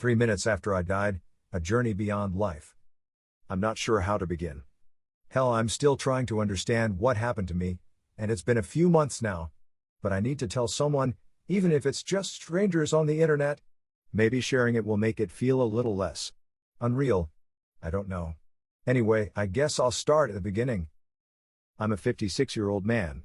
3 minutes after I died, a journey beyond life. I'm not sure how to begin. Hell, I'm still trying to understand what happened to me, and it's been a few months now. But I need to tell someone, even if it's just strangers on the internet. Maybe sharing it will make it feel a little less unreal. I don't know. Anyway, I guess I'll start at the beginning. I'm a 56-year-old man.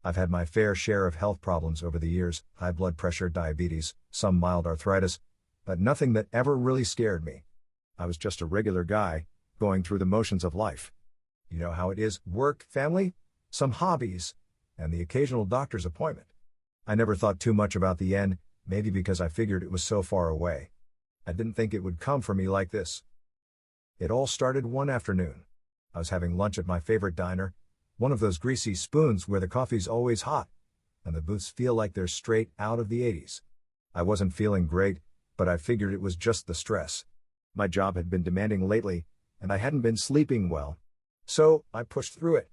I've had my fair share of health problems over the years, high blood pressure, diabetes, some mild arthritis, but nothing that ever really scared me. I was just a regular guy, going through the motions of life. You know how it is, work, family, some hobbies, and the occasional doctor's appointment. I never thought too much about the end, maybe because I figured it was so far away. I didn't think it would come for me like this. It all started one afternoon. I was having lunch at my favorite diner, one of those greasy spoons where the coffee's always hot, and the booths feel like they're straight out of the 80s. I wasn't feeling great, but I figured it was just the stress. My job had been demanding lately, and I hadn't been sleeping well. So, I pushed through it.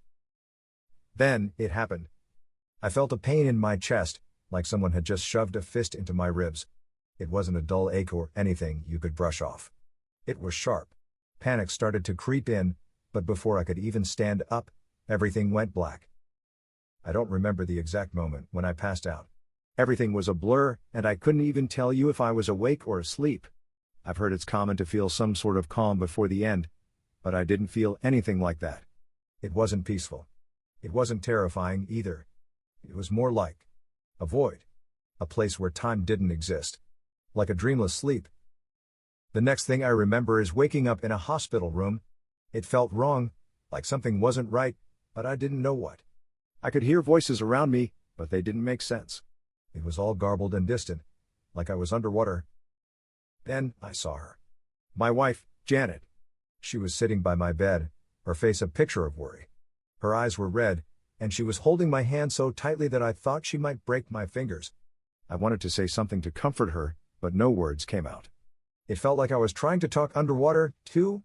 Then, it happened. I felt a pain in my chest, like someone had just shoved a fist into my ribs. It wasn't a dull ache or anything you could brush off. It was sharp. Panic started to creep in, but before I could even stand up, everything went black. I don't remember the exact moment when I passed out. Everything was a blur, and I couldn't even tell you if I was awake or asleep. I've heard it's common to feel some sort of calm before the end, but I didn't feel anything like that. It wasn't peaceful. It wasn't terrifying either. It was more like a void. A place where time didn't exist. Like a dreamless sleep. The next thing I remember is waking up in a hospital room. It felt wrong, like something wasn't right, but I didn't know what. I could hear voices around me, but they didn't make sense. It was all garbled and distant, like I was underwater. Then, I saw her. My wife, Janet. She was sitting by my bed, her face a picture of worry. Her eyes were red, and she was holding my hand so tightly that I thought she might break my fingers. I wanted to say something to comfort her, but no words came out. It felt like I was trying to talk underwater, too.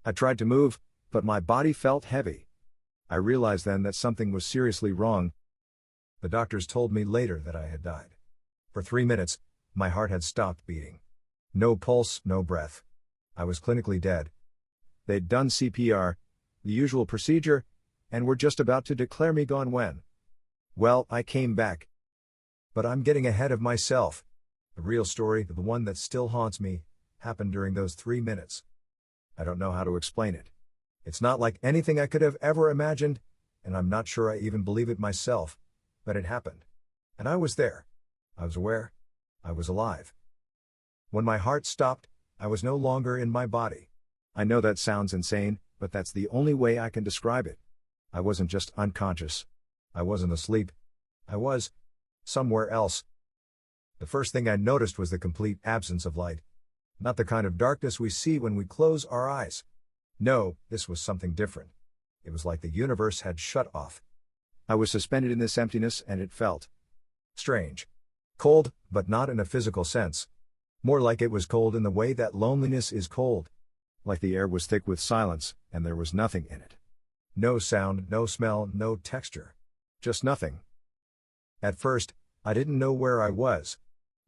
I tried to move, but my body felt heavy. I realized then that something was seriously wrong. The doctors told me later that I had died. For 3 minutes, my heart had stopped beating. No pulse, no breath. I was clinically dead. They'd done CPR, the usual procedure, and were just about to declare me gone when. Well, I came back. But I'm getting ahead of myself. The real story, the one that still haunts me, happened during those 3 minutes. I don't know how to explain it. It's not like anything I could have ever imagined, and I'm not sure I even believe it myself, but it happened. And I was there. I was aware. I was alive. When my heart stopped, I was no longer in my body. I know that sounds insane, but that's the only way I can describe it. I wasn't just unconscious. I wasn't asleep. I was somewhere else. The first thing I noticed was the complete absence of light. Not the kind of darkness we see when we close our eyes. No, this was something different. It was like the universe had shut off. I was suspended in this emptiness, and it felt strange. Cold, but not in a physical sense. More like it was cold in the way that loneliness is cold. Like the air was thick with silence, and there was nothing in it. No sound, no smell, no texture. Just nothing. At first, I didn't know where I was.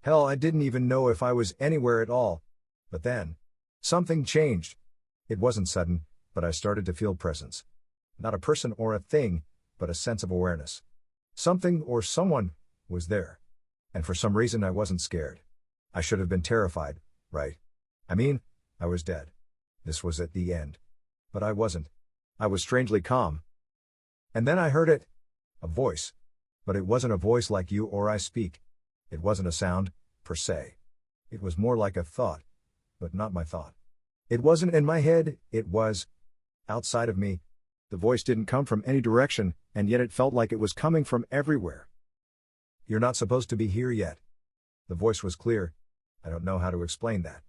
Hell, I didn't even know if I was anywhere at all. But then, something changed. It wasn't sudden, but I started to feel presence. Not a person or a thing, but a sense of awareness. Something or someone was there. And for some reason I wasn't scared. I should have been terrified, right? I mean, I was dead. This was at the end. But I wasn't. I was strangely calm. And then I heard it. A voice. But it wasn't a voice like you or I speak. It wasn't a sound, per se. It was more like a thought. But not my thought. It wasn't in my head, it was outside of me. The voice didn't come from any direction, and yet it felt like it was coming from everywhere. You're not supposed to be here yet. The voice was clear. I don't know how to explain that.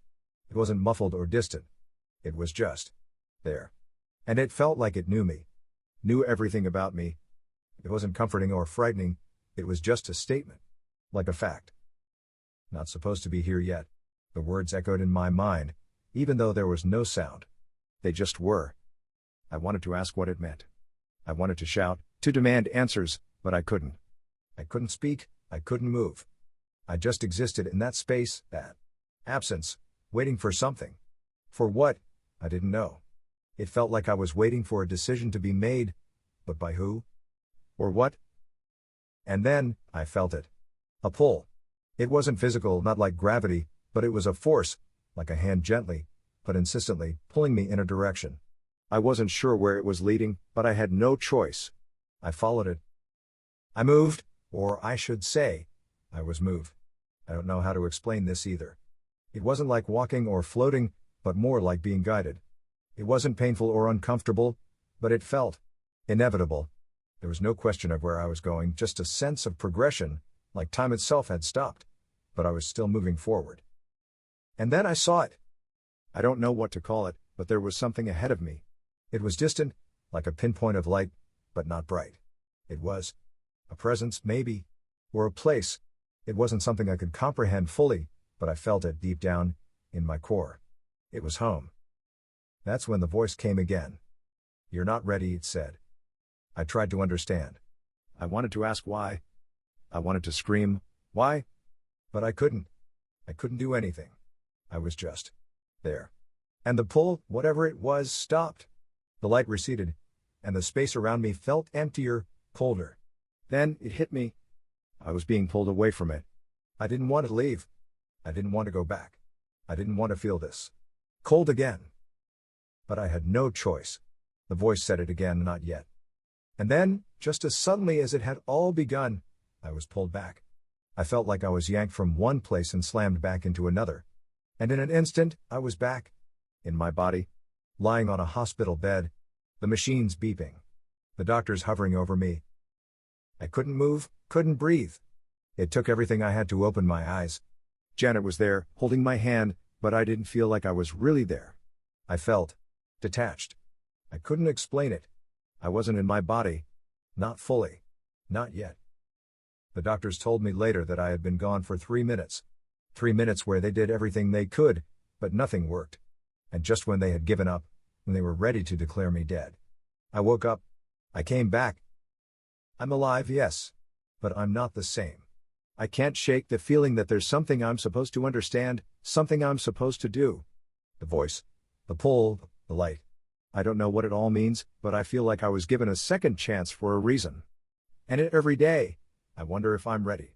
It wasn't muffled or distant. It was just there. And it felt like it knew me. Knew everything about me. It wasn't comforting or frightening, it was just a statement. Like a fact. Not supposed to be here yet. The words echoed in my mind, even though there was no sound. They just were. I wanted to ask what it meant. I wanted to shout, to demand answers, but I couldn't. I couldn't speak, I couldn't move. I just existed in that space, that absence, waiting for something. For what? I didn't know. It felt like I was waiting for a decision to be made, but by who? Or what? And then, I felt it. A pull. It wasn't physical, not like gravity, but it was a force, like a hand gently, but insistently, pulling me in a direction. I wasn't sure where it was leading, but I had no choice. I followed it. I moved, or I should say, I was moved. I don't know how to explain this either. It wasn't like walking or floating, but more like being guided. It wasn't painful or uncomfortable, but it felt inevitable. There was no question of where I was going, just a sense of progression, like time itself had stopped. But I was still moving forward. And then I saw it. I don't know what to call it, but there was something ahead of me. It was distant, like a pinpoint of light, but not bright. It was a presence, maybe, or a place. It wasn't something I could comprehend fully, but I felt it deep down, in my core. It was home. That's when the voice came again. "You're not ready," it said. I tried to understand. I wanted to ask why. I wanted to scream, "Why?" But I couldn't. I couldn't do anything. I was just there. And the pull, whatever it was, stopped. The light receded, and the space around me felt emptier, colder. Then it hit me. I was being pulled away from it. I didn't want to leave. I didn't want to go back. I didn't want to feel this cold again. But I had no choice. The voice said it again, "Not yet." And then, just as suddenly as it had all begun, I was pulled back. I felt like I was yanked from one place and slammed back into another. And in an instant, I was back. In my body. Lying on a hospital bed. The machines beeping. The doctors hovering over me. I couldn't move, couldn't breathe. It took everything I had to open my eyes. Janet was there, holding my hand, but I didn't feel like I was really there. I felt detached. I couldn't explain it. I wasn't in my body. Not fully. Not yet. The doctors told me later that I had been gone for 3 minutes. 3 minutes where they did everything they could, but nothing worked. And just when they had given up, when they were ready to declare me dead, I woke up. I came back. I'm alive, yes. But I'm not the same. I can't shake the feeling that there's something I'm supposed to understand, something I'm supposed to do. The voice, the pull, the light. I don't know what it all means, but I feel like I was given a second chance for a reason. And it every day, I wonder if I'm ready.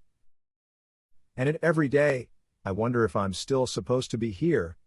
And it every day, I wonder if I'm still supposed to be here,